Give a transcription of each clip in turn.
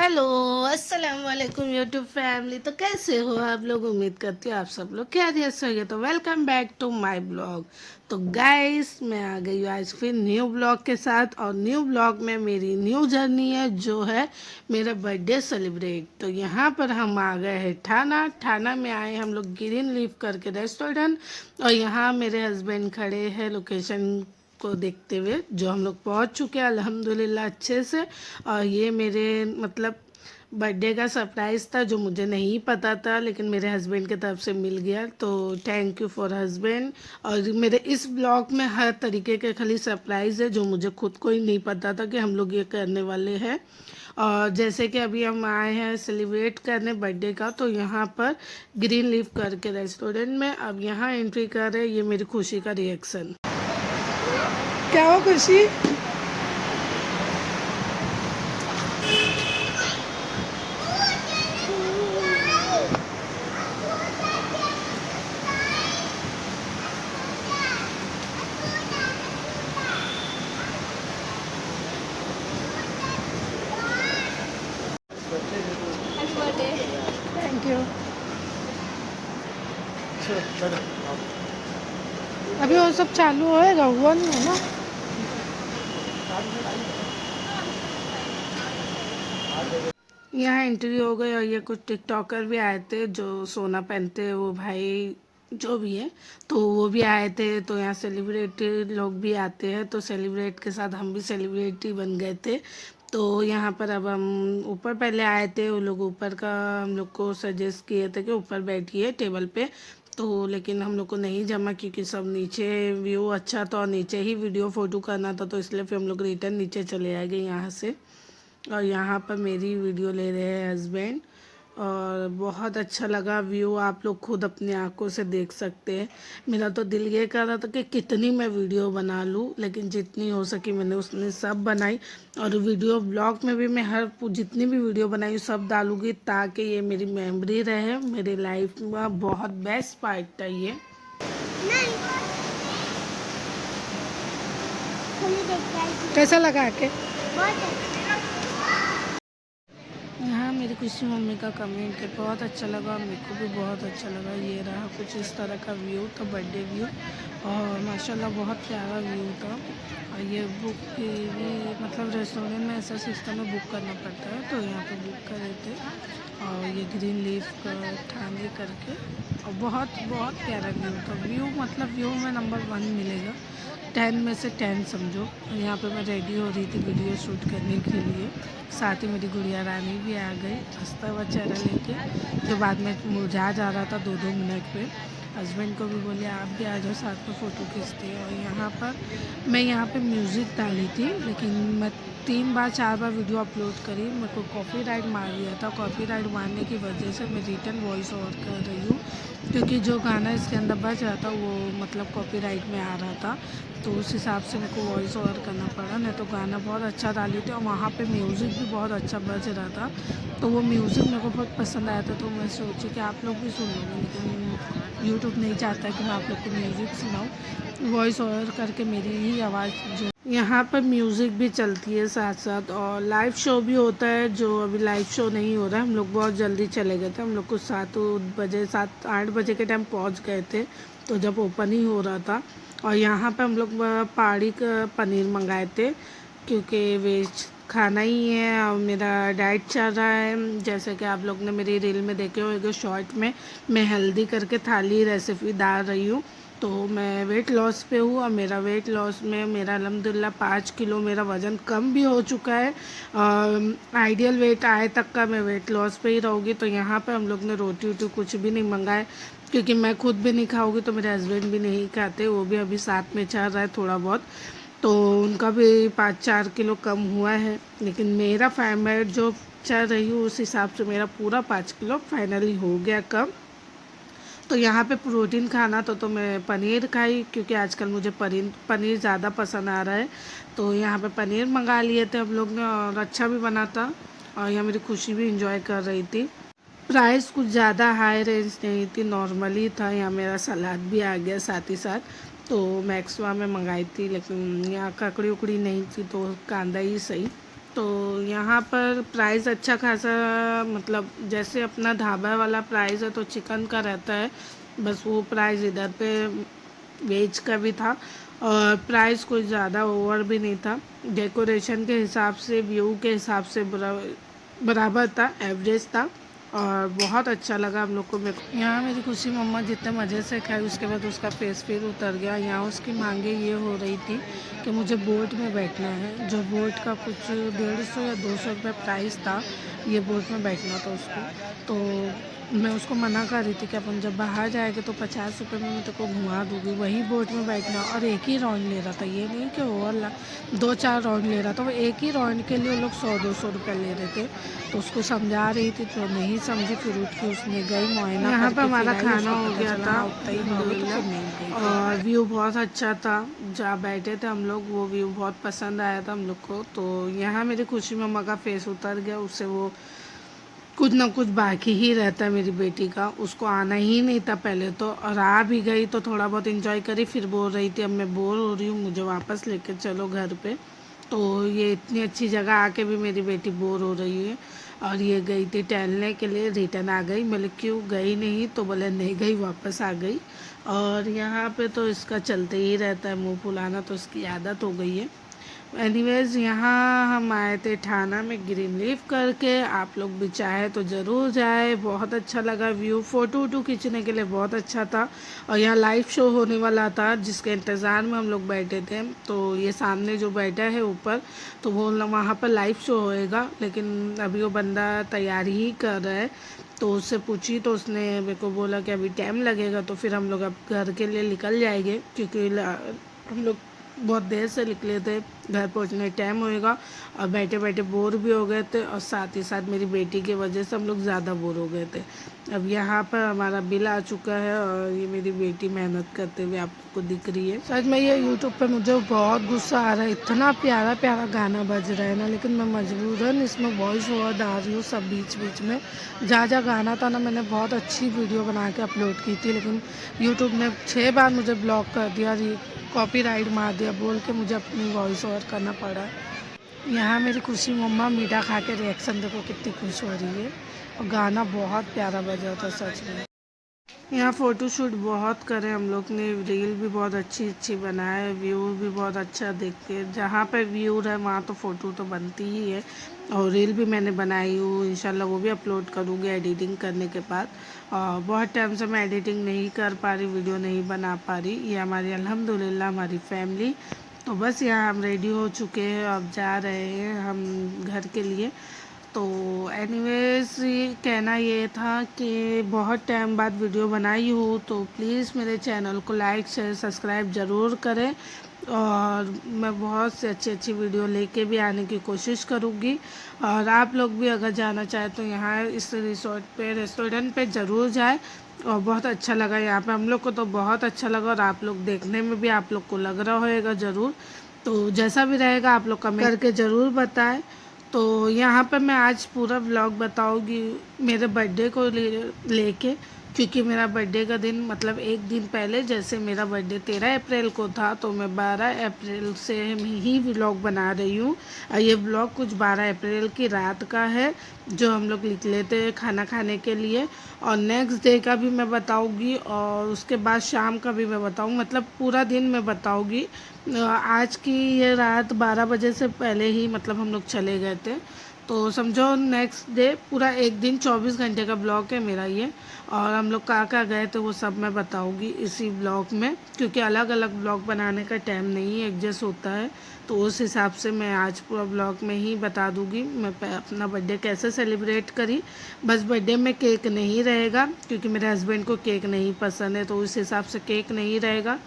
Hello, अस्सलाम वालेकुम YouTube family. तो कैसे हो आप लोग? उम्मीद करती हूँ आप सब लोग खैरियत से होंगे। तो welcome back to my blog. तो गाइस, मैं आ गई हूँ आज फिर न्यू ब्लॉग के साथ। और न्यू ब्लॉग में मेरी न्यू जर्नी है, जो है मेरा बर्थडे सेलिब्रेट। तो यहाँ पर हम आ गए हैं थाना में आए हम लोग ग्रीन लीफ करके रेस्टोरेंट। और यहाँ मेरे हस्बैंड खड़े हैं लोकेशन को देखते हुए, जो हम लोग पहुंच चुके हैं अल्हम्दुलिल्लाह अच्छे से। और ये मेरे मतलब बर्थडे का सरप्राइज़ था, जो मुझे नहीं पता था, लेकिन मेरे हस्बैंड की तरफ से मिल गया। तो थैंक यू फॉर हस्बैंड। और मेरे इस ब्लॉग में हर तरीके के खाली सरप्राइज़ है, जो मुझे खुद को ही नहीं पता था कि हम लोग ये करने वाले हैं। और जैसे कि अभी हम आए हैं सेलिब्रेट करने बर्थडे का, तो यहाँ पर ग्रीन लीफ करके रेस्टोरेंट में अब यहाँ एंट्री कर रहे हैं। ये मेरी खुशी का रिएक्शन। क्या हो खुशी? Thank you. अभी वो सब चालू होएगा, हुआ नहीं है ना। यहाँ एंट्री हो गई और ये कुछ टिकटॉकर भी आए थे, जो सोना पहनते हैं वो भाई जो भी है, तो वो भी आए थे। तो यहाँ सेलिब्रिटी लोग भी आते हैं, तो सेलिब्रेट के साथ हम भी सेलिब्रिटी बन गए थे। तो यहाँ पर अब हम ऊपर पहले आए थे, वो लोग ऊपर का हम लोग को सजेस्ट किए थे कि ऊपर बैठिए टेबल पे। तो लेकिन हम लोग को नहीं जमा, क्योंकि सब नीचे व्यू अच्छा था और नीचे ही वीडियो फ़ोटो करना था, तो इसलिए फिर हम लोग रिटर्न नीचे चले आए गए यहाँ से। और यहाँ पर मेरी वीडियो ले रहे हैं हस्बैंड। और बहुत अच्छा लगा व्यू, आप लोग खुद अपनी आंखों से देख सकते हैं। मेरा तो दिल ये कर रहा था कि कितनी मैं वीडियो बना लूँ, लेकिन जितनी हो सकी मैंने उसने सब बनाई। और वीडियो ब्लॉग में भी मैं हर जितनी भी वीडियो बनाई सब डालूँगी, ताकि ये मेरी मेमोरी रहे मेरी लाइफ में। बहुत बेस्ट पार्ट था ये। कैसा लगा के? यहाँ मेरी खुशी मम्मी का कमेंट है, बहुत अच्छा लगा। मेरे को भी बहुत अच्छा लगा। ये रहा कुछ इस तरह का व्यू था, बर्थडे व्यू। और माशाल्लाह बहुत प्यारा व्यू था। और ये बुक की भी मतलब रेस्टोरेंट में ऐसा सिस्टम में बुक करना पड़ता है, तो यहाँ पे बुक कर रहे थे। और ये ग्रीन लीफ का ठाणे करके, और बहुत बहुत प्यारा व्यू था। व्यू मतलब व्यू में नंबर 1 मिलेगा, 10 में से 10 समझो। यहाँ पे मैं रेडी हो रही थी वीडियो शूट करने के लिए। साथ ही मेरी गुड़िया रानी भी आ गई हंसता हुआ चेहरा लेके, जो बाद में मुरझा जा रहा था 2-2 मिनट में। हस्बैंड को भी बोले आप भी आ जाओ साथ में फ़ोटो खींचते हैं। और यहाँ पर मैं यहाँ पे म्यूज़िक डाली थी, लेकिन मैं 3 बार 4 बार वीडियो अपलोड करी। मेरे को कॉपीराइट मार दिया था। कॉपीराइट मारने की वजह से मैं रिटर्न वॉइस ओवर कर रही हूँ, क्योंकि जो गाना इसके अंदर बज रहा था वो मतलब कॉपीराइट में आ रहा था। तो उस हिसाब से मेरे को वॉइस ओवर करना पड़ा, नहीं तो गाना बहुत अच्छा डाली थी। और वहाँ पे म्यूज़िक भी बहुत अच्छा बज रहा था, तो वो म्यूज़िक मेरे को बहुत पसंद आया था। तो मैं सोची कि आप लोग भी सुन लोगे, लेकिन यूट्यूब नहीं चाहता कि मैं आप लोग को म्यूज़िक सुनाऊँ। वॉइस ओवर करके मेरी ही आवाज़ जो यहाँ पर म्यूज़िक भी चलती है साथ साथ। और लाइव शो भी होता है, जो अभी लाइव शो नहीं हो रहा है। हम लोग बहुत जल्दी चले गए थे, हम लोग को 7-8 बजे के टाइम पहुँच गए थे, तो जब ओपन ही हो रहा था। और यहाँ पे हम लोग पहाड़ी का पनीर मंगाए थे, क्योंकि वेज खाना ही है और मेरा डाइट चल रहा है। जैसे कि आप लोग ने मेरी रील में देखे होंगे शॉर्ट में, मैं हेल्दी करके थाली रेसिपी डाल रही हूँ। तो मैं वेट लॉस पे हूँ, और मेरा वेट लॉस में मेरा अल्हम्दुलिल्लाह 5 किलो मेरा वज़न कम भी हो चुका है। आइडियल वेट आए तक का मैं वेट लॉस पे ही रहूँगी। तो यहाँ पे हम लोग ने रोटी वोटी कुछ भी नहीं मंगाए, क्योंकि मैं खुद भी नहीं खाऊंगी, तो मेरे हस्बैंड भी नहीं खाते, वो भी अभी साथ में चल रहा है थोड़ा बहुत। तो उनका भी 5-4 किलो कम हुआ है। लेकिन मेरा मैं जो चल रही हूँ उस हिसाब से मेरा पूरा 5 किलो फाइनली हो गया कम। तो यहाँ पे प्रोटीन खाना तो मैं पनीर खाई, क्योंकि आजकल मुझे पनीर ज़्यादा पसंद आ रहा है। तो यहाँ पे पनीर मंगा लिए थे हम लोग ने, और अच्छा भी बना था। और यहाँ मेरी खुशी भी इंजॉय कर रही थी। प्राइस कुछ ज़्यादा हाई रेंज नहीं थी, नॉर्मली था। यहाँ मेरा सलाद भी आ गया साथ ही साथ। तो मैक्सवा में मंगाई थी, लेकिन यहाँ ककड़ी उकड़ी नहीं थी, तो कांदा ही सही। तो यहाँ पर प्राइस अच्छा खासा, मतलब जैसे अपना ढाबा वाला प्राइस है तो चिकन का रहता है, बस वो प्राइस इधर पे वेज का भी था। और प्राइस कोई ज़्यादा ओवर भी नहीं था, डेकोरेशन के हिसाब से, व्यू के हिसाब से बराबर था, एवरेज था। और बहुत अच्छा लगा हम लोग को। मेरे को यहाँ मेरी खुशी मम्मा जितने मज़े से खाई, उसके बाद उसका फेस फिर उतर गया। यहाँ उसकी मांगे ये हो रही थी कि मुझे बोट में बैठना है, जो बोट का कुछ 150 या 200 रुपये प्राइस था, ये बोट में बैठना था उसको। तो मैं उसको मना कर रही थी कि अपन जब बाहर जाएंगे तो 50 रुपये में मैं तेरे को घुमा दूँगी, वही बोट में बैठना। और एक ही राउंड ले रहा था, ये नहीं कि ओवर 2-4 राउंड ले रहा था, वो एक ही राउंड के लिए वो लोग 100-200 रुपये ले रहे थे। तो उसको समझा रही थी तो नहीं समझी, फिर उठ के उसने गई मुआयना। यहाँ पर हमारा खाना हो गया था और व्यू बहुत अच्छा था, जहाँ बैठे थे हम लोग वो व्यू बहुत पसंद आया था हम लोग को। तो यहाँ मेरी खुशी मम्मा का फेस उतर गया, उससे वो कुछ ना कुछ बाकी ही रहता है मेरी बेटी का, उसको आना ही नहीं था पहले तो, और आ भी गई तो थोड़ा बहुत एंजॉय करी, फिर बोल रही थी अब मैं बोर हो रही हूँ, मुझे वापस लेके चलो घर पे। तो ये इतनी अच्छी जगह आके भी मेरी बेटी बोर हो रही है। और ये गई थी टहलने के लिए, रिटर्न आ गई। बोले क्यों गई नहीं, तो बोले नहीं गई, वापस आ गई। और यहाँ पे तो इसका चलते ही रहता है मुँह फुलाना, तो इसकी आदत हो गई है। एनीवेज़ यहाँ हम आए थे थाना में ग्रीन लीफ करके, आप लोग भी चाहे तो ज़रूर जाए, बहुत अच्छा लगा व्यू, फ़ोटो वोटो खींचने के लिए बहुत अच्छा था। और यहाँ लाइव शो होने वाला था जिसके इंतज़ार में हम लोग बैठे थे। तो ये सामने जो बैठा है ऊपर, तो वो वहाँ पर लाइव शो होएगा, लेकिन अभी वो बंदा तैयारी ही कर रहा है। तो उससे पूछी तो उसने मेरे को बोला कि अभी टाइम लगेगा, तो फिर हम लोग अब घर के लिए निकल जाएंगे, क्योंकि हम लोग बहुत देर से निकले थे, घर पहुंचने टाइम होएगा। और बैठे बैठे बोर भी हो गए थे, और साथ ही साथ मेरी बेटी की वजह से हम लोग ज़्यादा बोर हो गए थे। अब यहाँ पर हमारा बिल आ चुका है, और ये मेरी बेटी मेहनत करते हुए आपको दिख रही है। सच में ये यूट्यूब पे मुझे बहुत गुस्सा आ रहा है, इतना प्यारा प्यारा गाना बज रहा है ना, लेकिन मैं मजबूरन इसमें वॉइस ओवर डाल रही हूँ सब बीच बीच में। जहाँ जहाँ गाना था ना, मैंने बहुत अच्छी वीडियो बना के अपलोड की थी, लेकिन यूट्यूब ने 6 बार मुझे ब्लॉक कर दिया, कॉपीराइट मार दिया बोल के मुझे अपनी वॉइस ओवर करना पड़ा। यहाँ मेरी खुशी मम्मा मीठा खा के रिएक्शन देखो कितनी खुश हो रही है, और गाना बहुत प्यारा बजा था सच में। यहाँ फ़ोटो शूट बहुत करे हम लोग ने, रील भी बहुत अच्छी अच्छी बनाए, व्यू भी बहुत अच्छा देख के, जहाँ पे व्यू है वहाँ तो फ़ोटो तो बनती ही है। और रील भी मैंने बनाई हूँ, इंशाल्लाह वो भी अपलोड करूँगी एडिटिंग करने के बाद। और बहुत टाइम से मैं एडिटिंग नहीं कर पा रही, वीडियो नहीं बना पा रही। ये हमारी अल्हम्दुलिल्लाह हमारी फैमिली। तो बस यहाँ हम रेडी हो चुके हैं, अब जा रहे हैं हम घर के लिए। तो एनीवेज़ कहना ये था कि बहुत टाइम बाद वीडियो बनाई हूँ, तो प्लीज़ मेरे चैनल को लाइक शेयर सब्सक्राइब ज़रूर करें। और मैं बहुत से अच्छी अच्छी वीडियो लेके भी आने की कोशिश करूँगी। और आप लोग भी अगर जाना चाहें तो यहाँ इस रेस्टोरेंट पे ज़रूर जाएं। और बहुत अच्छा लगा यहाँ पे हम लोग को, तो बहुत अच्छा लगा, और आप लोग देखने में भी आप लोग को लग रहा होगा ज़रूर। तो जैसा भी रहेगा आप लोग कमेंट करके ज़रूर बताएं। तो यहाँ पर मैं आज पूरा व्लॉग बताऊँगी मेरे बर्थडे को लेके, क्योंकि मेरा बर्थडे का दिन मतलब एक दिन पहले, जैसे मेरा बर्थडे 13 अप्रैल को था, तो मैं 12 अप्रैल से ही व्लॉग बना रही हूँ। ये व्लॉग कुछ 12 अप्रैल की रात का है, जो हम लोग निकले थे खाना खाने के लिए। और नेक्स्ट डे का भी मैं बताऊँगी, और उसके बाद शाम का भी मैं बताऊँ, मतलब पूरा दिन मैं बताऊँगी। आज की ये रात 12 बजे से पहले ही मतलब हम लोग चले गए थे, तो समझो नेक्स्ट डे पूरा एक दिन 24 घंटे का ब्लॉग है मेरा ये। और हम लोग कहाँ गए तो वो सब मैं बताऊँगी इसी ब्लॉग में, क्योंकि अलग अलग ब्लॉग बनाने का टाइम नहीं एडजस्ट होता है। तो उस हिसाब से मैं आज पूरा ब्लॉग में ही बता दूँगी मैं अपना बर्थडे कैसे सेलिब्रेट करी। बस बर्थडे में केक नहीं रहेगा, क्योंकि मेरे हस्बैंड को केक नहीं पसंद है, तो उस हिसाब से केक नहीं रहेगा।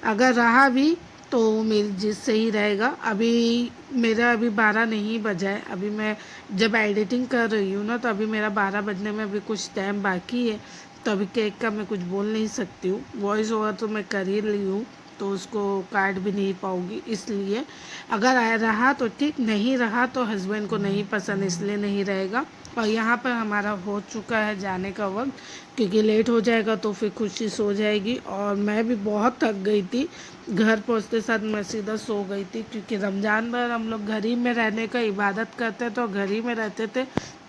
अगर रहा भी तो मेरी जिद से ही रहेगा। अभी 12 नहीं बजा है, अभी मैं जब एडिटिंग कर रही हूँ ना, तो अभी मेरा 12 बजने में अभी कुछ टाइम बाकी है। तो अभी केक का मैं कुछ बोल नहीं सकती हूँ, वॉइस ओवर तो मैं कर ही ली हूँ, तो उसको काट भी नहीं पाऊँगी, इसलिए अगर रहा तो ठीक, नहीं रहा तो हस्बैंड को नहीं पसंद इसलिए नहीं रहेगा। और यहाँ पर हमारा हो चुका है जाने का वक्त, क्योंकि लेट हो जाएगा तो फिर खुशी सो जाएगी और मैं भी बहुत थक गई थी। घर पहुँचते साथ मैं सीधा सो गई थी, क्योंकि रमज़ान भर हम लोग घर ही में रहने का इबादत करते तो घर ही में रहते थे।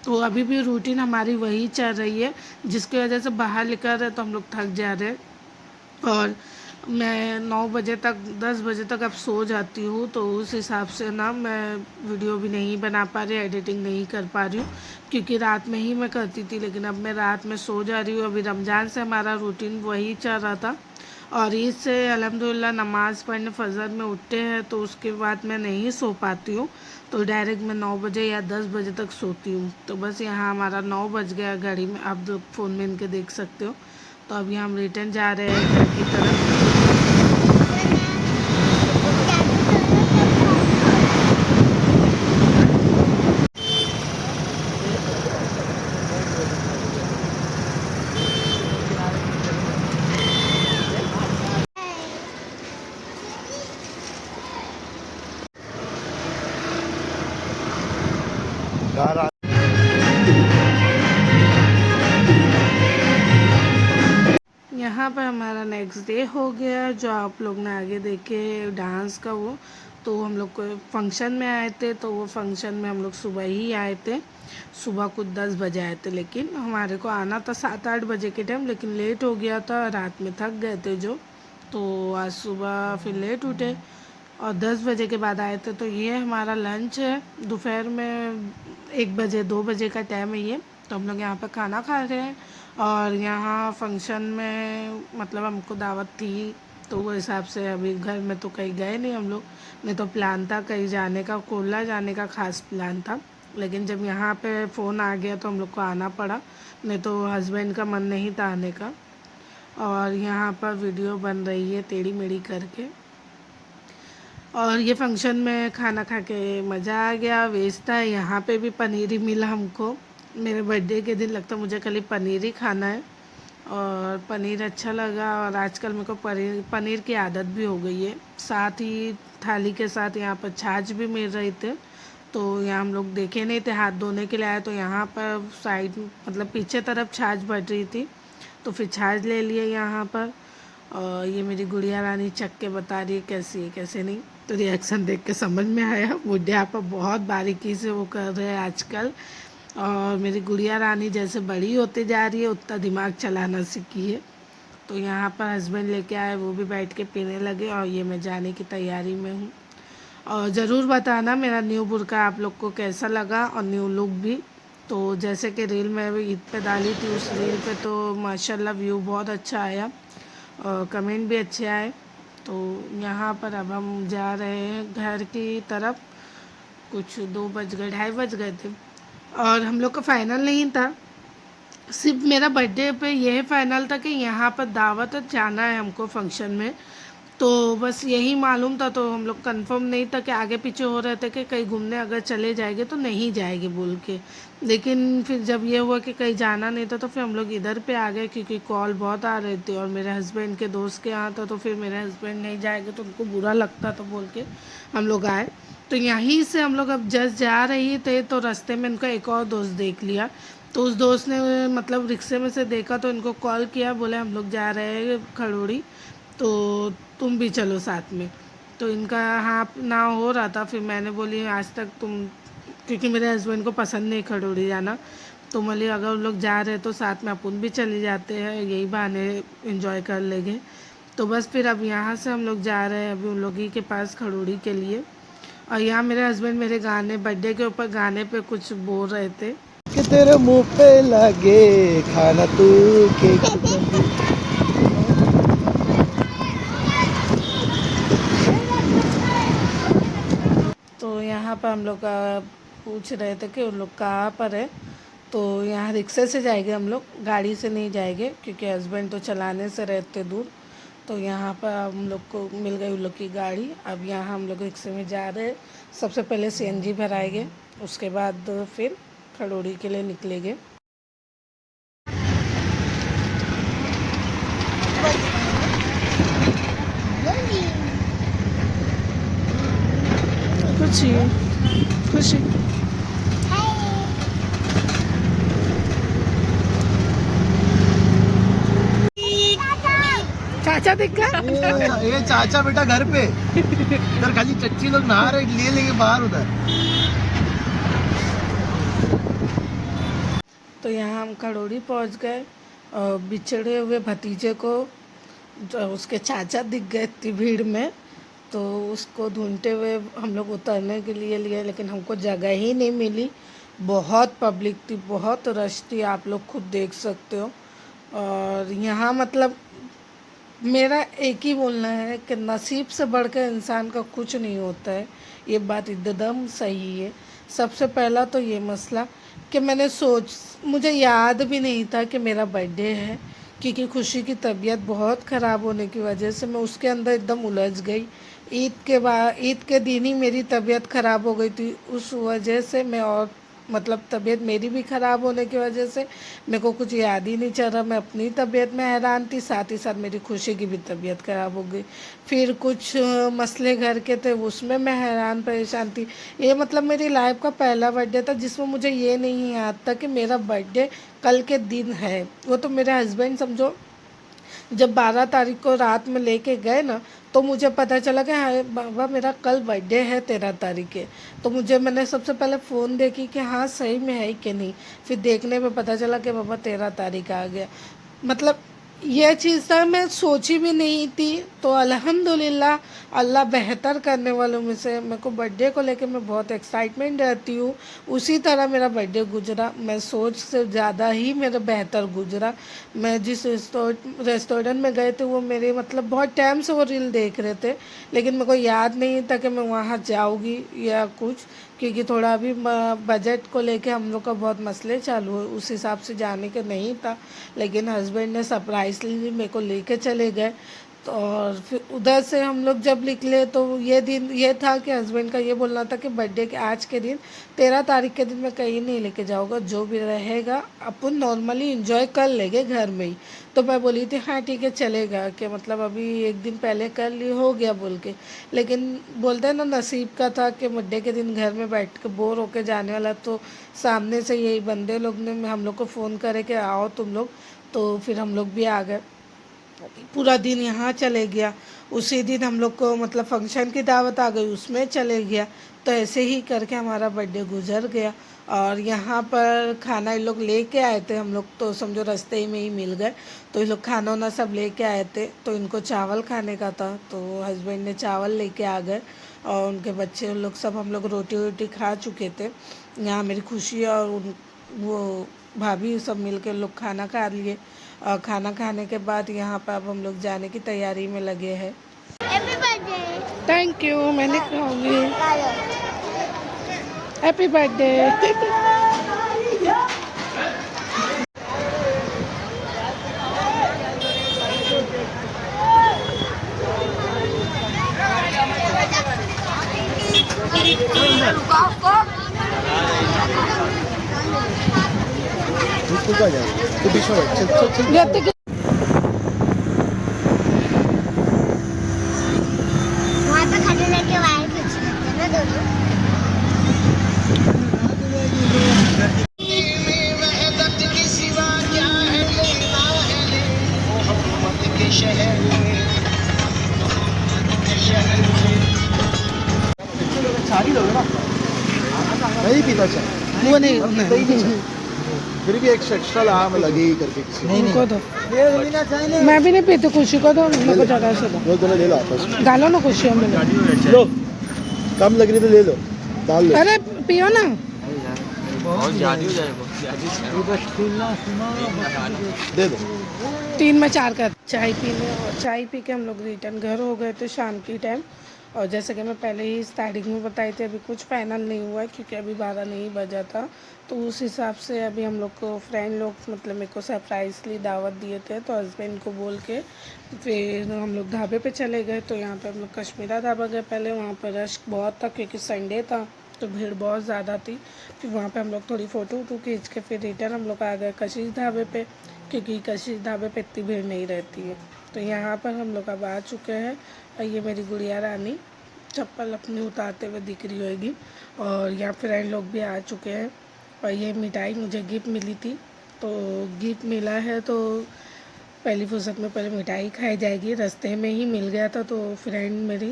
तो अभी भी रूटीन हमारी वही चल रही है, जिसकी वजह से बाहर निकल रहे तो हम लोग थक जा रहे हैं। और मैं 9 बजे तक 10 बजे तक अब सो जाती हूँ, तो उस हिसाब से ना मैं वीडियो भी नहीं बना पा रही, एडिटिंग नहीं कर पा रही हूँ, क्योंकि रात में ही मैं करती थी, लेकिन अब मैं रात में सो जा रही हूँ। अभी रमज़ान से हमारा रूटीन वही चल रहा था और ईद से अल्हम्दुलिल्लाह नमाज़ पढ़ने फजर में उठते हैं, तो उसके बाद मैं नहीं सो पाती हूँ, तो डायरेक्ट मैं 9 बजे या 10 बजे तक सोती हूँ। तो बस यहाँ हमारा 9 बज गया घड़ी में, आप लोग फ़ोन में इनके देख सकते हो। तो अभी हम रिटर्न जा रहे हैं घर की तरफ। यहाँ पर हमारा नेक्स्ट डे हो गया, जो आप लोग ने आगे देखे डांस का वो, तो हम लोग को फंक्शन में आए थे, तो वो फंक्शन में हम लोग सुबह ही आए थे, सुबह कुछ 10 बजे आए थे, लेकिन हमारे को आना था 7-8 बजे के टाइम, लेकिन लेट हो गया था, रात में थक गए थे जो, तो आज सुबह फिर लेट उठे और 10 बजे के बाद आए थे। तो ये हमारा लंच है, दोपहर में 1 बजे 2 बजे का टाइम है ये, तो हम लोग यहाँ पर खाना खा रहे हैं। और यहाँ फंक्शन में मतलब हमको दावत थी, तो वो हिसाब से अभी घर में तो कहीं गए नहीं हम लोग, नहीं तो प्लान था कहीं जाने का, कोला जाने का खास प्लान था, लेकिन जब यहाँ पे फ़ोन आ गया तो हम लोग को आना पड़ा, नहीं तो हस्बैंड का मन नहीं था आने का। और यहाँ पर वीडियो बन रही है टेढ़ी मेढ़ी करके, और ये फंक्शन में खाना खा के मज़ा आ गया। वेज था, यहाँ पे भी पनीर ही मिला हमको, मेरे बर्थडे के दिन लगता मुझे खाली पनीर ही खाना है, और पनीर अच्छा लगा। और आजकल मेरे को पनीर पनीर की आदत भी हो गई है। साथ ही थाली के साथ यहाँ पर छाछ भी मिल रहे थे, तो यहाँ हम लोग देखे नहीं थे, हाथ धोने के लिए आए तो यहाँ पर साइड मतलब पीछे तरफ छाछ बढ़ रही थी, तो फिर छाछ ले लिए यहाँ पर। और ये मेरी गुड़िया रानी चख के बता रही है कैसी है कैसे नहीं, तो रिएक्शन देख के समझ में आया, बुढ़े आप बहुत बारीकी से वो कर रहे हैं आजकल। और मेरी गुड़िया रानी जैसे बड़ी होती जा रही है उतना दिमाग चलाना सीखी है। तो यहाँ पर हस्बैंड लेके आए, वो भी बैठ के पीने लगे और ये मैं जाने की तैयारी में हूँ। और ज़रूर बताना मेरा न्यू बुर्का आप लोग को कैसा लगा और न्यू लुक भी। तो जैसे कि रील में ईद पे डाली थी, उस रील पे तो माशाल्लाह व्यू बहुत अच्छा आया और कमेंट भी अच्छे आए। तो यहाँ पर अब हम जा रहे हैं घर की तरफ, कुछ 2 बज गए 2:30 बज गए थे, और हम लोग का फाइनल नहीं था, सिर्फ मेरा बर्थडे पे यह फाइनल था कि यहाँ पर दावत जाना है हमको फंक्शन में। तो बस यही मालूम था, तो हम लोग कंफर्म नहीं था कि आगे पीछे हो रहे थे कि कहीं घूमने अगर चले जाएंगे तो नहीं जाएंगे बोल के। लेकिन फिर जब ये हुआ कि कहीं जाना नहीं था तो फिर हम लोग इधर पे आ गए, क्योंकि कॉल बहुत आ रहे थे और मेरे हस्बैंड के दोस्त के यहाँ था, तो फिर मेरे हस्बैंड नहीं जाएंगे तो उनको बुरा लगता तो बोल के हम लोग आए। तो यहीं से हम लोग अब जस्ट जा रही थे तो रास्ते में इनका एक और दोस्त देख लिया, तो उस दोस्त ने मतलब रिक्शे में से देखा तो इनको कॉल किया, बोले हम लोग जा रहे हैं खड़ोड़ी, तो तुम भी चलो साथ में। तो इनका हाँ ना हो रहा था, फिर मैंने बोली आज तक तुम, क्योंकि मेरे हस्बैंड को पसंद नहीं खड़ोड़ी जाना, तो बोली अगर उन लोग जा रहे तो साथ में अपन भी चले जाते हैं, यही बहाने एंजॉय कर लेंगे। तो बस फिर अब यहाँ से हम लोग जा रहे हैं अभी उन लोग ही के पास खड़ोड़ी के लिए। और यहाँ मेरे हस्बैंड मेरे गाने बर्थडे के ऊपर गाने पे कुछ बोल रहे थे कि तेरे मुंह पे लगे खाना तू के। तो यहाँ पर हम लोग का पूछ रहे थे कि उन लोग कहाँ पर है, तो यहाँ रिक्शे से जाएंगे हम लोग, गाड़ी से नहीं जाएंगे, क्योंकि हस्बैंड तो चलाने से रहते दूर। तो यहाँ पर हम लोग को मिल गई उन लोग की गाड़ी, अब यहाँ हम लोग रिक्शे में जा रहे हैं। सबसे पहले सीएनजी भराएंगे, उसके बाद फिर खड़ोड़ी के लिए निकलेंगे। खुशी खुशी चाचा दिख गया। ये चाचा बेटा घर पे उधर खाली चच्ची लोग नहा रहे, ले लेंगे बाहर उधर। तो यहाँ हम खड़ोड़ी पहुँच गए और बिछड़े हुए भतीजे को जो उसके चाचा दिख गए इतनी भीड़ में, तो उसको ढूंढते हुए हम लोग उतरने के लिए लिए, लेकिन हमको जगह ही नहीं मिली। बहुत पब्लिक थी, बहुत रश थी, आप लोग खुद देख सकते हो। और यहाँ मतलब मेरा एक ही बोलना है कि नसीब से बढ़कर इंसान का कुछ नहीं होता है, ये बात एकदम सही है। सबसे पहला तो ये मसला कि मुझे याद भी नहीं था कि मेरा बर्थडे है, क्योंकि खुशी की तबीयत बहुत ख़राब होने की वजह से मैं उसके अंदर एकदम उलझ गई। ईद के दिन ही मेरी तबीयत ख़राब हो गई थी, उस वजह से मैं और मतलब तबीयत मेरी भी ख़राब होने की वजह से मेरे को कुछ याद ही नहीं चल रहा। मैं अपनी तबीयत में हैरान थी, साथ ही साथ मेरी खुशी की भी तबीयत ख़राब हो गई। फिर कुछ मसले घर के थे, उसमें मैं हैरान परेशान थी। ये मतलब मेरी लाइफ का पहला बर्थडे था जिसमें मुझे ये नहीं याद था कि मेरा बर्थडे कल के दिन है। वो तो मेरे हस्बैंड समझो जब 12 तारीख को रात में लेके गए ना, तो मुझे पता चला कि हाँ बाबा मेरा कल बर्थडे है 13 तारीख के। तो मैंने सबसे पहले फ़ोन देखी कि हाँ सही में है कि नहीं, फिर देखने में पता चला कि बाबा 13 तारीख आ गया। मतलब ये चीज़ था मैं सोची भी नहीं थी। तो अल्हम्दुलिल्लाह अल्लाह बेहतर करने वालों में से, मेरे को बर्थडे को लेके मैं बहुत एक्साइटमेंट रहती हूँ, उसी तरह मेरा बर्थडे गुजरा। मैं सोच से ज़्यादा ही मेरा बेहतर गुजरा। मैं जिस रेस्टोरेंट में गए थे वो मेरे मतलब बहुत टाइम से वो रील देख रहे थे, लेकिन मेरे को याद नहीं था कि मैं वहाँ जाऊँगी या कुछ, क्योंकि थोड़ा अभी बजट को लेके हम लोग का बहुत मसले चालू है, उस हिसाब से जाने का नहीं था। लेकिन हस्बैंड ने सरप्राइजली मेरे को लेके चले गए। तो और फिर उधर से हम लोग जब निकले तो ये दिन ये था कि हस्बैंड का ये बोलना था कि बर्थडे के आज के दिन 13 तारीख के दिन मैं कहीं नहीं लेके जाऊँगा, जो भी रहेगा अपन नॉर्मली इंजॉय कर लेंगे घर में ही। तो मैं बोली थी हाँ ठीक है चलेगा, कि मतलब अभी एक दिन पहले कर ली हो गया बोल के। लेकिन बोलते हैं ना नसीब का था कि बर्थडे के दिन घर में बैठ के बोर होके जाने वाला, तो सामने से यही बंदे लोग ने हम लोग को फ़ोन करे कि आओ तुम लोग, तो फिर हम लोग भी आ गए। पूरा दिन यहाँ चले गया, उसी दिन हम लोग को मतलब फंक्शन की दावत आ गई, उसमें चले गया। तो ऐसे ही करके हमारा बर्थडे गुजर गया। और यहाँ पर खाना ये लोग लेके आए थे, हम लोग तो समझो रास्ते ही में ही मिल गए। तो ये लोग खाना वाना सब लेके आए थे, तो इनको चावल खाने का था, तो हस्बैंड ने चावल लेके आ गए। और उनके बच्चे लोग सब, हम लोग रोटी वोटी खा चुके थे। यहाँ मेरी खुशी और वो भाभी सब मिल के लोग खाना खा लिए। और खाना खाने के बाद यहाँ पर अब हम लोग जाने की तैयारी में लगे हैं। थैंक यू, मैंने खाऊंगी। Happy birthday. तू का जा, तू बीच में बैठ, चल चल चल। वहाँ पे खाने लेके वायर खींच लेते हैं ना दोनों। सारी लोग ना नहीं पीता चाय, वो नहीं, फिर भी एक एक्स्ट्रा ला मैं लगे ही करके किसी उनको दो, मैं भी नहीं पीती, खुशी को दो, मेरे को ज़्यादा से दो। वो दोनों ले लो आपस में, डालो ना खुशी में, लो कम लग रही तो ले लो, डाल लो। अरे पियो ना। दे दो। 3 में 4 का चाय पी लें। और चाय पी के हम लोग रिटर्न घर हो गए थे शाम की टाइम। और जैसे कि मैं पहले ही स्टार्टिंग में बताई थी, अभी कुछ फाइनल नहीं हुआ है, क्योंकि अभी 12 नहीं बजा था। तो उस हिसाब से अभी हम लोग को फ्रेंड लोग मतलब मेरे को सरप्राइजली दावत दिए थे, तो हस्बैंड को बोल के फिर हम लोग ढाबे पे चले गए। तो यहाँ पे हम लोग कश्मीरा ढाबा गए पहले, वहाँ पर रश बहुत था क्योंकि संडे था, तो भीड़ बहुत ज़्यादा थी। फिर वहाँ पे हम लोग थोड़ी फ़ोटो वोटो खींच के फिर रिटर्न हम लोग आ गए कशिश ढाबे पे, क्योंकि कशिश ढाबे पे इतनी भीड़ नहीं रहती है। तो यहाँ पर हम लोग अब आ चुके हैं। और ये मेरी गुड़िया रानी, चप्पल अपनी उतारते हुए दिख रही होगी। और यहाँ फ्रेंड लोग भी आ चुके हैं। और ये मिठाई मुझे गिफ्ट मिली थी, तो गिफ्ट मिला है तो पहली फुर्सत में पहले मिठाई खाई जाएगी। रास्ते में ही मिल गया था, तो फ्रेंड मेरी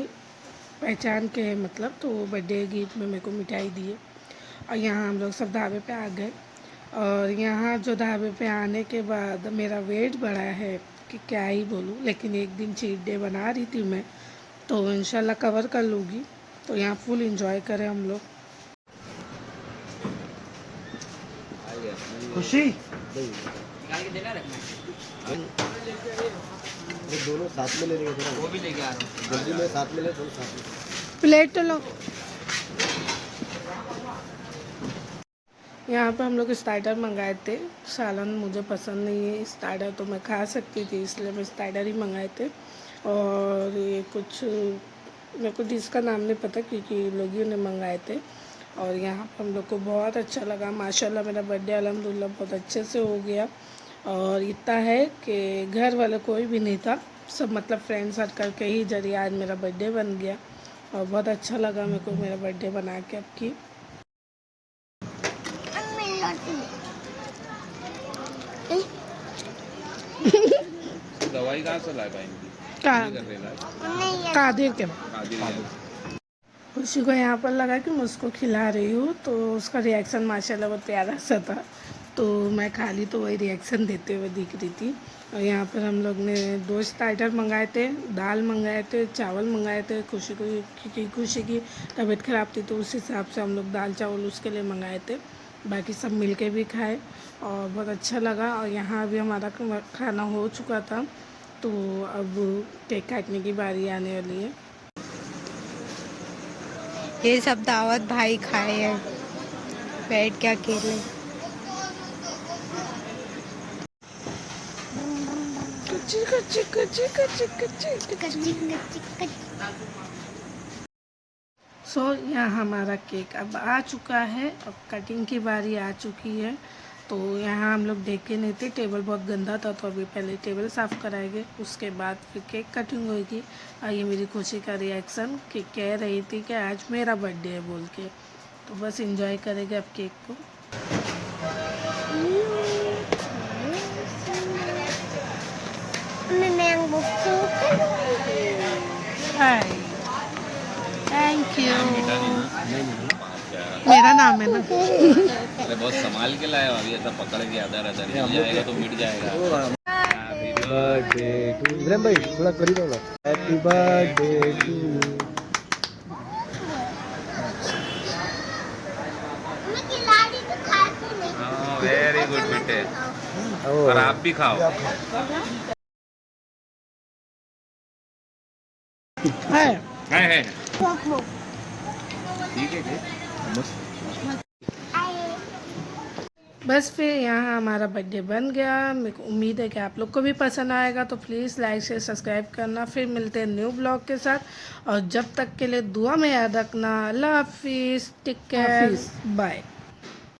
पहचान के मतलब तो बर्थडे गिफ्ट में मेरे को मिठाई दिए। और यहाँ हम लोग सब ढाबे पे आ गए। और यहाँ जो ढाबे पे आने के बाद मेरा वेट बढ़ा है कि क्या ही बोलूँ, लेकिन एक दिन चीट डे बना रही थी मैं, तो इंशाल्लाह कवर कर लूँगी। तो यहाँ फुल एंजॉय करें हम लोग। खुशी निकाल के देना रखना ये दोनों साथ में ले लेंगे थोड़ा, वो भी लेके आ रहा हूँ। जल्दी में साथ में ले, दोनों साथ में। प्लेट तो लो। यहाँ पे हम लोग स्टार्टर मंगाए थे। सालन मुझे पसंद नहीं है, स्टार्टर तो मैं खा सकती थी, इसलिए मैं स्टार्टर ही मंगाए थे। और ये कुछ मेरे को डिश का नाम नहीं पता, क्योंकि लोगों ने मंगाए थे। और यहाँ पर हम लोग को बहुत अच्छा लगा। माशाल्लाह मेरा बर्थडे अल्हम्दुलिल्लाह बहुत अच्छे से हो गया। और इतना है कि घर वाले कोई भी नहीं था, सब मतलब फ्रेंड सर्कल के ही जरिए आज मेरा बर्थडे बन गया। और बहुत अच्छा लगा मेरे को मेरा बर्थडे बना के अब की। दवाई कहाँ से लाए भाई इनकी? कादिर के कादिर है। खुशी को यहाँ पर लगा कि मैं उसको खिला रही हूँ, तो उसका रिएक्शन माशाल्लाह बहुत प्यारा सा था। तो मैं खाली तो वही रिएक्शन देते हुए दिख रही थी। और यहाँ पर हम लोग ने 2 स्टार्टर मंगाए थे, दाल मंगाए थे, चावल मंगाए थे। खुशी को क्योंकि खुशी की तबीयत ख़राब थी, तो उस हिसाब से हम लोग दाल चावल उसके लिए मंगाए थे। बाकी सब मिल के भी खाए और बहुत अच्छा लगा। और यहाँ अभी हमारा खाना हो चुका था, तो अब केक काटने की बारी आने वाली है। ये सब दावत भाई खाए हैं बैठ के अकेले। कच्ची कच्ची कच्ची कच्ची कच्ची कच्ची। सो यहाँ हमारा केक अब आ चुका है, अब कटिंग की बारी आ चुकी है। तो यहाँ हम लोग देखे नहीं थे, टेबल बहुत गंदा था, तो अभी पहले टेबल साफ़ कराएंगे, उसके बाद फिर केक कटिंग होगी। और ये मेरी खुशी का रिएक्शन कि कह रही थी कि आज मेरा बर्थडे है बोल के। तो बस एंजॉय करेंगे अब केक को। Thank you. मेरा नाम है ना। अरे बहुत संभाल के लाया हो, अभी ऐसा पकड़ के अदर अदर हिल जाएगा तो मिट जाएगा। बर्थडे टू इब्राहिम भाई, थोड़ा करीब होगा। Happy birthday to. Very good बेटे, और आप भी खाओ। है ठीक है जी। बस फिर यहाँ हमारा बर्थडे बन गया। मेरे को उम्मीद है कि आप लोग को भी पसंद आएगा, तो प्लीज़ लाइक शेयर सब्सक्राइब करना। फिर मिलते हैं न्यू ब्लॉग के साथ, और जब तक के लिए दुआ में याद रखना। अल्लाह हाफिज़, टेक केयर, बाय।